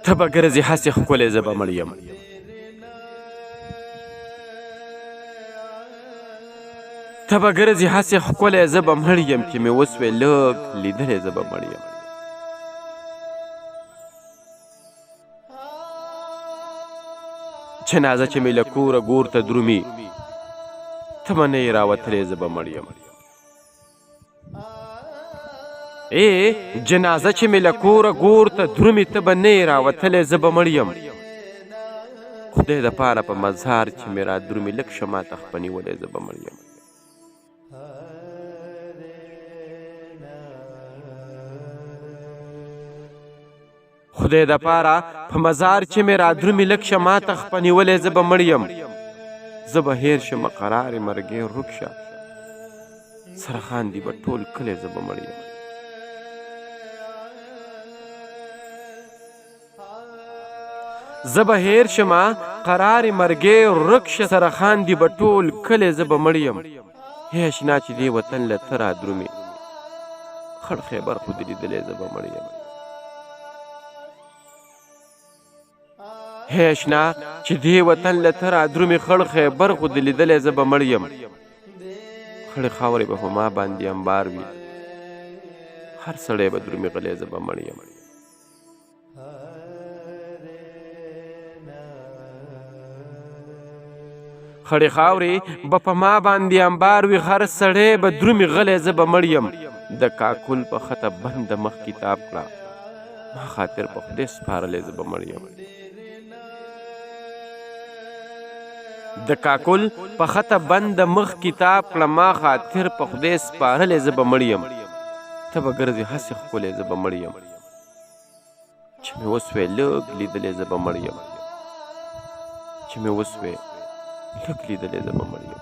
ته به ګرځې هسې ښکلی زه به مړ یم. ته به ګرځې هسې ښکلی زه به مړ یم، چې مې وسوې لږ لیدلی زه به مړ یم. جنازه چې مې له کوره ګور ته درومي، ته به نه یې راوتلی زه به مړ یم. جنازه چې مې له کوره ګور ته درومي، ته به نه یې راوتلی زه به مړ یم. خدای دپاره په مزار چې مې را درومي، لږ شه ماته خپه نیولی زه به مړ یم. خدای دپاره په مزار چې مې را درومي، لږ شه ماته خپه نیولی زه به مړ یم. زه به هېر شمه قرار مرګی ورک شه، سره خاندي به ټول کلی زه به مړ یم. زه به هېر شمه قرار مرګی ورک شه، سره خاندي به ټول کلی زه به مړ یم. هی اشنا چې دې وطن له ته را درومې، خړ خیبر خو دې لیدلی زه به مړ یم. هی اشنا چې دې وطن له ته را درومې، خړ خیبر خو دې لیدلی زه به مړ یم. خړې خاورې به په ما باندې انبار وي، هر سړی به درومي غلی زه به مړ یم. خړې خاورې به په ما باندې انبار وي، هر سړی به درومي غلی زه به مړ یم. د کاکل په خطه بنده مخ کتاب کړه، ما خاطر په خدای سپارلی زه به مړ یم. د کاکل په خطه بنده مخ کتاب کړه، ما خاطر په خدای سپارلی زه به مړ یم. ته به ګرځې هسې ښکلی زه به مړ یم، چې مې وسوې لږ لیدلی زه به مړ یم. چې مې وسوې لږ لیدلی زه به مړ یم.